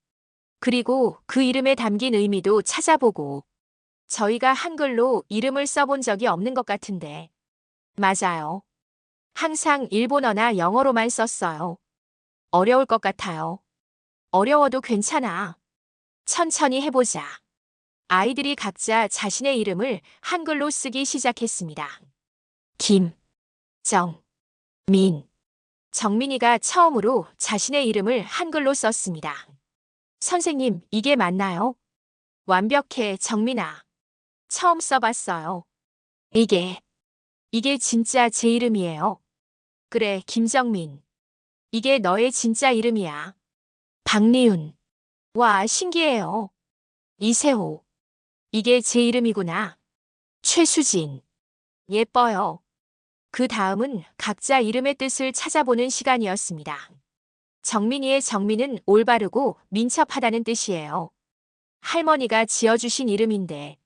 그리고 그 이름에 담긴 의미도 찾아보고. 저희가 한글로 이름을 써본 적이 없는 것 같은데. 맞아요. 항상 일본어나 영어로만 썼어요. 어려울 것 같아요. 어려워도 괜찮아. 천천히 해보자. 아이들이 각자 자신의 이름을 한글로 쓰기 시작했습니다. 김, 정, 민. 정민이가 처음으로 자신의 이름을 한글로 썼습니다. 선생님, 이게 맞나요? 완벽해, 정민아. 처음 써봤어요. 이게 이게 진짜 제 이름이에요. 그래, 김정민. 이게 너의 진짜 이름이야. 박리훈. 와, 신기해요. 이세호. 이게 제 이름이구나. 최수진. 예뻐요. 그 다음은 각자 이름의 뜻을 찾아보는 시간이었습니다. 정민이의 정민은 올바르고 민첩하다는 뜻이에요. 할머니가 지어주신 이름인데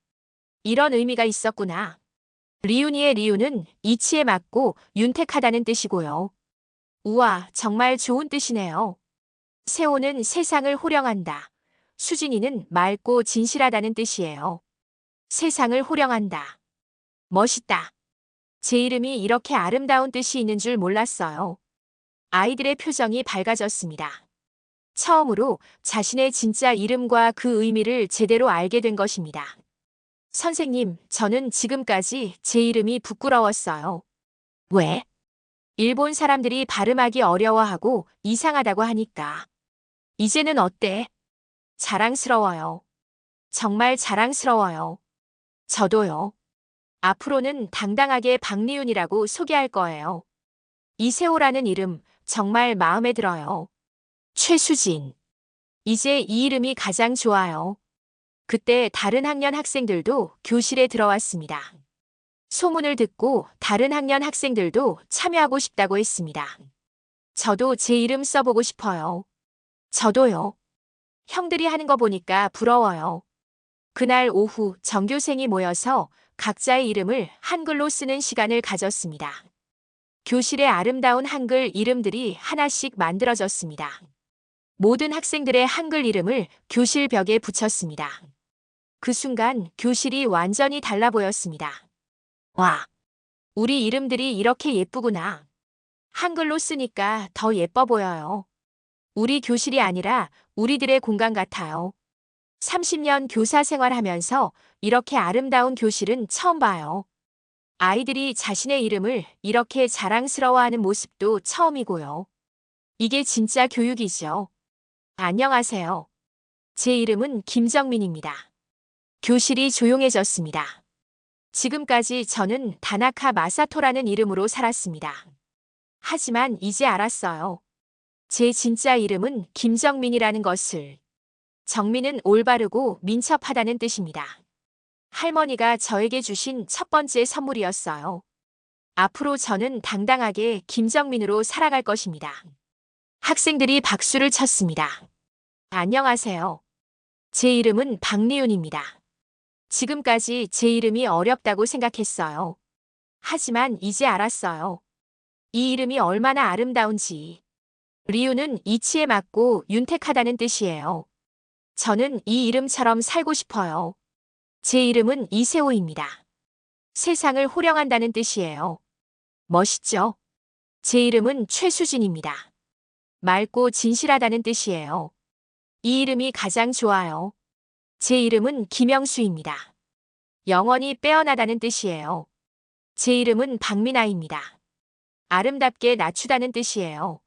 이런 의미가 있었구나. 리훈이의 리훈은 이치에 맞고 윤택하다는 뜻이고요. 우와, 정말 좋은 뜻이네요. 세호는 세상을 호령한다. 수진이는 맑고 진실하다는 뜻이에요. 세상을 호령한다. 멋있다. 제 이름이 이렇게 아름다운 뜻이 있는 줄 몰랐어요. 아이들의 표정이 밝아졌습니다. 처음으로 자신의 진짜 이름과 그 의미를 제대로 알게 된 것입니다. 선생님, 저는 지금까지 제 이름이 부끄러웠어요. 왜? 일본 사람들이 발음하기 어려워하고 이상하다고 하니까. 이제는 어때? 자랑스러워요. 정말 자랑스러워요. 저도요. 앞으로는 당당하게 박리훈이라고 소개할 거예요. 이세호라는 이름 정말 마음에 들어요. 최수진. 이제 이 이름이 가장 좋아요. 그때 다른 학년 학생들도 교실에 들어왔습니다. 소문을 듣고 다른 학년 학생들도 참여하고 싶다고 했습니다. 저도 제 이름 써보고 싶어요. 저도요. 형들이 하는 거 보니까 부러워요. 그날 오후 전교생이 모여서 각자의 이름을 한글로 쓰는 시간을 가졌습니다. 교실에 아름다운 한글 이름들이 하나씩 만들어졌습니다. 모든 학생들의 한글 이름을 교실 벽에 붙였습니다. 그 순간 교실이 완전히 달라 보였습니다. 와, 우리 이름들이 이렇게 예쁘구나. 한글로 쓰니까 더 예뻐 보여요. 우리 교실이 아니라 우리들의 공간 같아요. 30년 교사 생활하면서 이렇게 아름다운 교실은 처음 봐요. 아이들이 자신의 이름을 이렇게 자랑스러워하는 모습도 처음이고요. 이게 진짜 교육이죠. 안녕하세요. 제 이름은 김정민입니다. 교실이 조용해졌습니다. 지금까지 저는 다나카 마사토라는 이름으로 살았습니다. 하지만 이제 알았어요. 제 진짜 이름은 김정민이라는 것을. 정민은 올바르고 민첩하다는 뜻입니다. 할머니가 저에게 주신 첫 번째 선물이었어요. 앞으로 저는 당당하게 김정민으로 살아갈 것입니다. 학생들이 박수를 쳤습니다. 안녕하세요. 제 이름은 박리훈입니다. 지금까지 제 이름이 어렵다고 생각했어요. 하지만 이제 알았어요. 이 이름이 얼마나 아름다운지. 리훈은 이치에 맞고 윤택하다는 뜻이에요. 저는 이 이름처럼 살고 싶어요. 제 이름은 이세호입니다. 세상을 호령한다는 뜻이에요. 멋있죠? 제 이름은 최수진입니다. 맑고 진실하다는 뜻이에요. 이 이름이 가장 좋아요. 제 이름은 김영수입니다. 영원히 빼어나다는 뜻이에요. 제 이름은 박민아입니다. 아름답게 낮추다는 뜻이에요.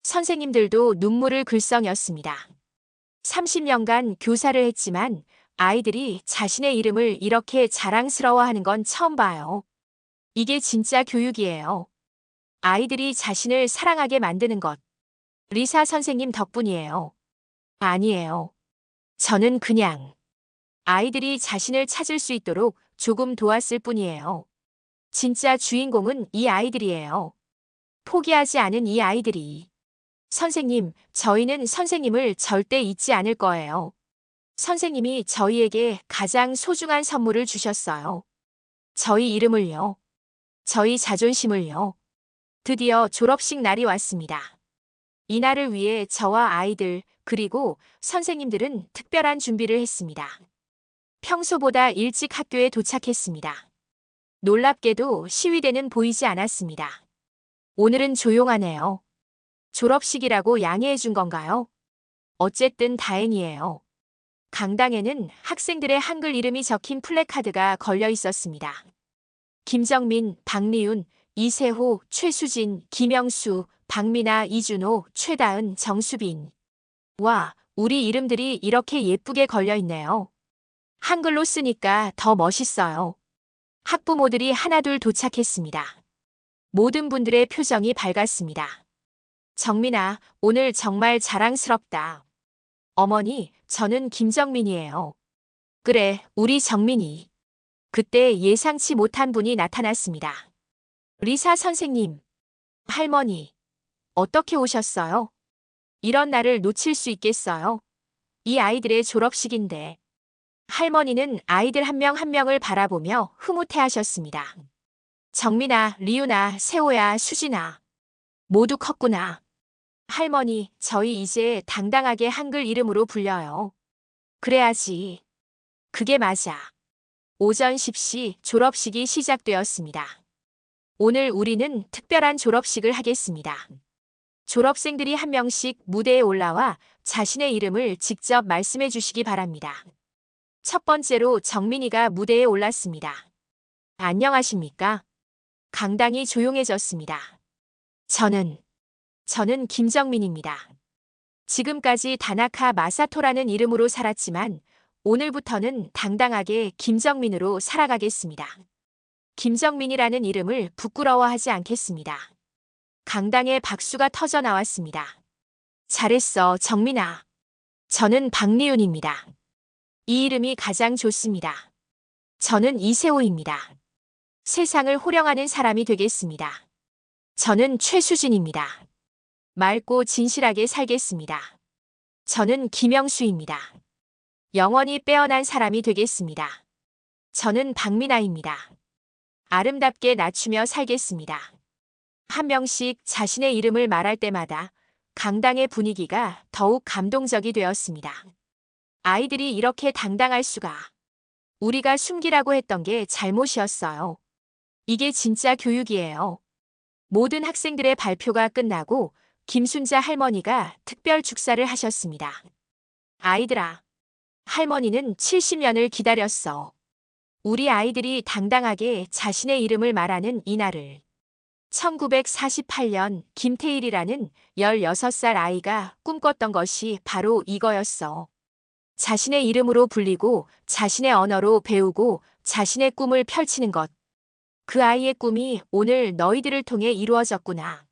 선생님들도 눈물을 글썽였습니다. 30년간 교사를 했지만 아이들이 자신의 이름을 이렇게 자랑스러워하는 건 처음 봐요. 이게 진짜 교육이에요. 아이들이 자신을 사랑하게 만드는 것. 리사 선생님 덕분이에요. 아니에요. 저는 그냥 아이들이 자신을 찾을 수 있도록 조금 도왔을 뿐이에요. 진짜 주인공은 이 아이들이에요. 포기하지 않은 이 아이들이. 선생님, 저희는 선생님을 절대 잊지 않을 거예요. 선생님이 저희에게 가장 소중한 선물을 주셨어요. 저희 이름을요. 저희 자존심을요. 드디어 졸업식 날이 왔습니다. 이 날을 위해 저와 아이들, 그리고 선생님들은 특별한 준비를 했습니다. 평소보다 일찍 학교에 도착했습니다. 놀랍게도 시위대는 보이지 않았습니다. 오늘은 조용하네요. 졸업식이라고 양해해 준 건가요? 어쨌든 다행이에요. 강당에는 학생들의 한글 이름이 적힌 플래카드가 걸려 있었습니다. 김정민, 박리훈, 이세호, 최수진, 김영수, 박민아, 이준호, 최다은, 정수빈. 와, 우리 이름들이 이렇게 예쁘게 걸려 있네요. 한글로 쓰니까 더 멋있어요. 학부모들이 하나둘 도착했습니다. 모든 분들의 표정이 밝았습니다. 정민아, 오늘 정말 자랑스럽다. 어머니, 저는 김정민이에요. 그래, 우리 정민이. 그때 예상치 못한 분이 나타났습니다. 리사 선생님, 할머니, 어떻게 오셨어요? 이런 날을 놓칠 수 있겠어요? 이 아이들의 졸업식인데. 할머니는 아이들 한 명 한 명을 바라보며 흐뭇해하셨습니다. 정민아, 리우나, 세호야, 수진아. 모두 컸구나. 할머니, 저희 이제 당당하게 한글 이름으로 불려요. 그래야지. 그게 맞아. 오전 10시 졸업식이 시작되었습니다. 오늘 우리는 특별한 졸업식을 하겠습니다. 졸업생들이 한 명씩 무대에 올라와 자신의 이름을 직접 말씀해 주시기 바랍니다. 첫 번째로 정민이가 무대에 올랐습니다. 안녕하십니까? 강당이 조용해졌습니다. 저는 김정민입니다. 지금까지 다나카 마사토라는 이름으로 살았지만 오늘부터는 당당하게 김정민으로 살아가겠습니다. 김정민이라는 이름을 부끄러워하지 않겠습니다. 강당에 박수가 터져 나왔습니다. 잘했어, 정민아. 저는 박리훈입니다. 이 이름이 가장 좋습니다. 저는 이세호입니다. 세상을 호령하는 사람이 되겠습니다. 저는 최수진입니다. 맑고 진실하게 살겠습니다. 저는 김영수입니다. 영원히 빼어난 사람이 되겠습니다. 저는 박민아입니다. 아름답게 낮추며 살겠습니다. 한 명씩 자신의 이름을 말할 때마다 강당의 분위기가 더욱 감동적이 되었습니다. 아이들이 이렇게 당당할 수가. 우리가 숨기라고 했던 게 잘못이었어요. 이게 진짜 교육이에요. 모든 학생들의 발표가 끝나고 김순자 할머니가 특별 축사를 하셨습니다. 아이들아, 할머니는 70년을 기다렸어. 우리 아이들이 당당하게 자신의 이름을 말하는 이날을. 1948년 김태일이라는 16살 아이가 꿈꿨던 것이 바로 이거였어. 자신의 이름으로 불리고 자신의 언어로 배우고 자신의 꿈을 펼치는 것. 그 아이의 꿈이 오늘 너희들을 통해 이루어졌구나.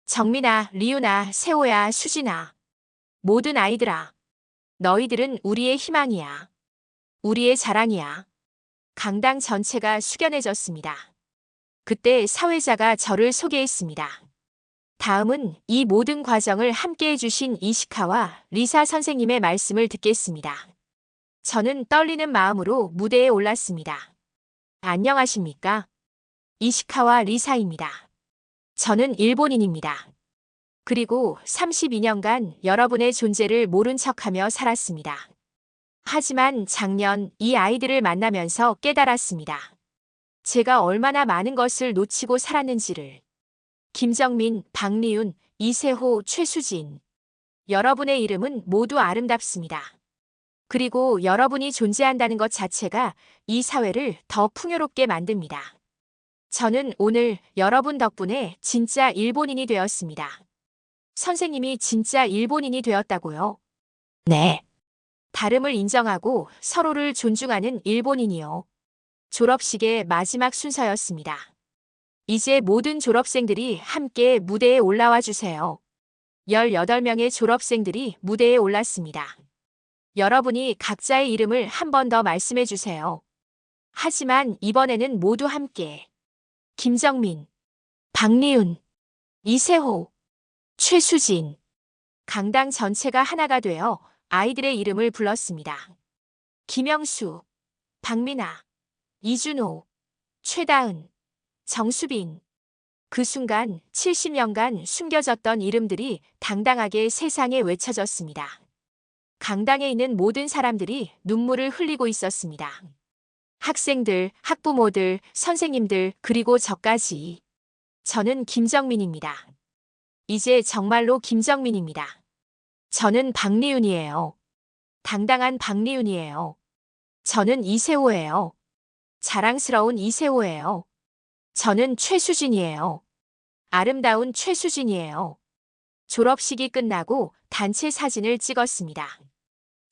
정민아, 리우나, 세호야, 수진아. 모든 아이들아. 너희들은 우리의 희망이야. 우리의 자랑이야. 강당 전체가 숙연해졌습니다. 그때 사회자가 저를 소개했습니다. 다음은 이 모든 과정을 함께 해주신 이시카와 리사 선생님의 말씀을 듣겠습니다. 저는 떨리는 마음으로 무대에 올랐습니다. 안녕하십니까? 이시카와 리사입니다. 저는 일본인입니다. 그리고 32년간 여러분의 존재를 모른 척하며 살았습니다. 하지만 작년 이 아이들을 만나면서 깨달았습니다. 제가 얼마나 많은 것을 놓치고 살았는지를. 김정민, 박리훈, 이세호, 최수진. 여러분의 이름은 모두 아름답습니다. 그리고 여러분이 존재한다는 것 자체가 이 사회를 더 풍요롭게 만듭니다. 저는 오늘 여러분 덕분에 진짜 일본인이 되었습니다. 선생님이 진짜 일본인이 되었다고요? 네. 다름을 인정하고 서로를 존중하는 일본인이요. 졸업식의 마지막 순서였습니다. 이제 모든 졸업생들이 함께 무대에 올라와 주세요. 18명의 졸업생들이 무대에 올랐습니다. 여러분이 각자의 이름을 한 번 더 말씀해 주세요. 하지만 이번에는 모두 함께. 김정민, 박리훈, 이세호, 최수진. 강당 전체가 하나가 되어 아이들의 이름을 불렀습니다. 김영수, 박민아, 이준호, 최다은, 정수빈. 그 순간 70년간 숨겨졌던 이름들이 당당하게 세상에 외쳐졌습니다. 강당에 있는 모든 사람들이 눈물을 흘리고 있었습니다. 학생들, 학부모들, 선생님들, 그리고 저까지. 저는 김정민입니다. 이제 정말로 김정민입니다. 저는 박리훈이에요. 당당한 박리훈이에요. 저는 이세호예요. 자랑스러운 이세호예요. 저는 최수진이에요. 아름다운 최수진이에요. 졸업식이 끝나고 단체 사진을 찍었습니다.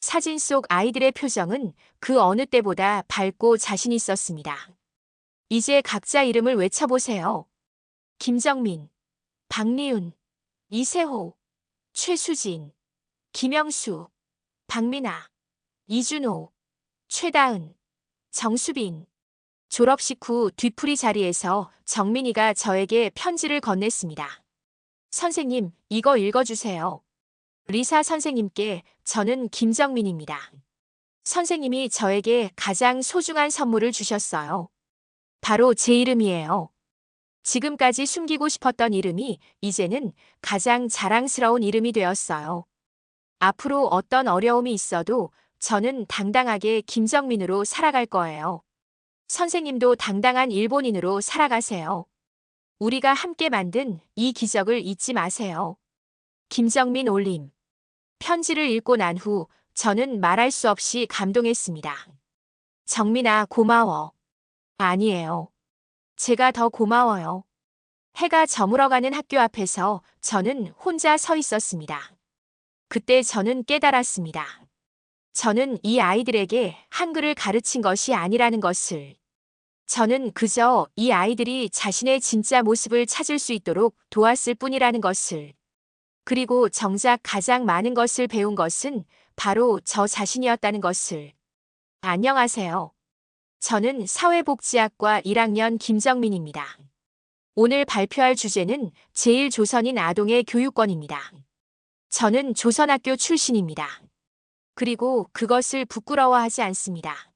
사진 속 아이들의 표정은 그 어느 때보다 밝고 자신 있었습니다. 이제 각자 이름을 외쳐보세요. 김정민, 박리훈, 이세호, 최수진, 김영수, 박민아, 이준호, 최다은, 정수빈. 졸업식 후 뒤풀이 자리에서 정민이가 저에게 편지를 건넸습니다. 선생님, 이거 읽어주세요. 리사 선생님께 저는 김정민입니다. 선생님이 저에게 가장 소중한 선물을 주셨어요. 바로 제 이름이에요. 지금까지 숨기고 싶었던 이름이 이제는 가장 자랑스러운 이름이 되었어요. 앞으로 어떤 어려움이 있어도 저는 당당하게 김정민으로 살아갈 거예요. 선생님도 당당한 일본인으로 살아가세요. 우리가 함께 만든 이 기적을 잊지 마세요. 김정민 올림. 편지를 읽고 난 후 저는 말할 수 없이 감동했습니다. 정민아, 고마워. 아니에요. 제가 더 고마워요. 해가 저물어가는 학교 앞에서 저는 혼자 서 있었습니다. 그때 저는 깨달았습니다. 저는 이 아이들에게 한글을 가르친 것이 아니라는 것을. 저는 그저 이 아이들이 자신의 진짜 모습을 찾을 수 있도록 도왔을 뿐이라는 것을. 그리고 정작 가장 많은 것을 배운 것은 바로 저 자신이었다는 것을. 안녕하세요. 저는 사회복지학과 1학년 김정민입니다. 오늘 발표할 주제는 제1조선인 아동의 교육권입니다. 저는 조선학교 출신입니다. 그리고 그것을 부끄러워하지 않습니다.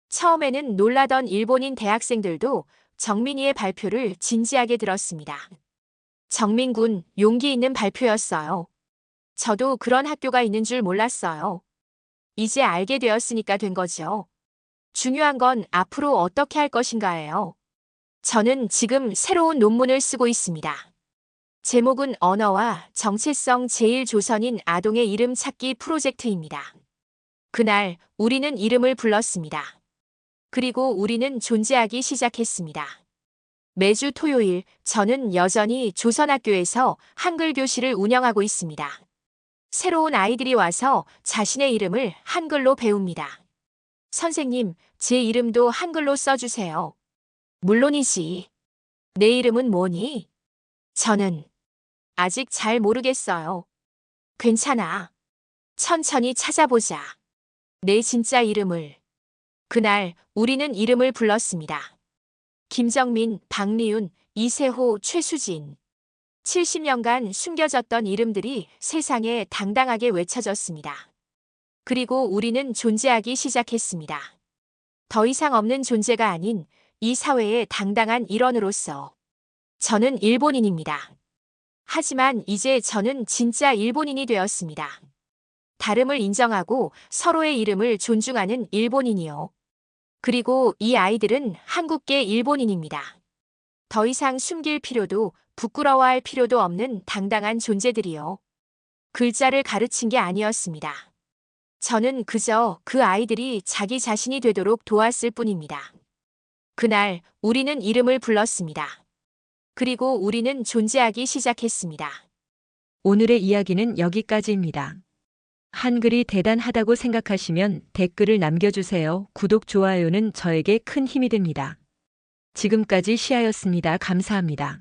처음에는 놀라던 일본인 대학생들도 정민이의 발표를 진지하게 들었습니다. 정민군, 용기 있는 발표였어요. 저도 그런 학교가 있는 줄 몰랐어요. 이제 알게 되었으니까 된 거죠. 중요한 건 앞으로 어떻게 할 것인가예요. 저는 지금 새로운 논문을 쓰고 있습니다. 제목은 언어와 정체성 제1조선인 아동의 이름 찾기 프로젝트입니다. 그날 우리는 이름을 불렀습니다. 그리고 우리는 존재하기 시작했습니다. 매주 토요일 저는 여전히 조선학교에서 한글 교실을 운영하고 있습니다. 새로운 아이들이 와서 자신의 이름을 한글로 배웁니다. 선생님, 제 이름도 한글로 써주세요. 물론이지. 내 이름은 뭐니? 저는 아직 잘 모르겠어요. 괜찮아. 천천히 찾아보자. 내 진짜 이름을. 그날 우리는 이름을 불렀습니다. 김정민, 박리훈, 이세호, 최수진. 70년간 숨겨졌던 이름들이 세상에 당당하게 외쳐졌습니다. 그리고 우리는 존재하기 시작했습니다. 더 이상 없는 존재가 아닌 이 사회의 당당한 일원으로서. 저는 일본인입니다. 하지만 이제 저는 진짜 일본인이 되었습니다. 다름을 인정하고 서로의 이름을 존중하는 일본인이요. 그리고 이 아이들은 한국계 일본인입니다. 더 이상 숨길 필요도 부끄러워할 필요도 없는 당당한 존재들이요. 글자를 가르친 게 아니었습니다. 저는 그저 그 아이들이 자기 자신이 되도록 도왔을 뿐입니다. 그날 우리는 이름을 불렀습니다. 그리고 우리는 존재하기 시작했습니다. 오늘의 이야기는 여기까지입니다. 한글이 대단하다고 생각하시면 댓글을 남겨주세요. 구독, 좋아요는 저에게 큰 힘이 됩니다. 지금까지 시아였습니다. 감사합니다.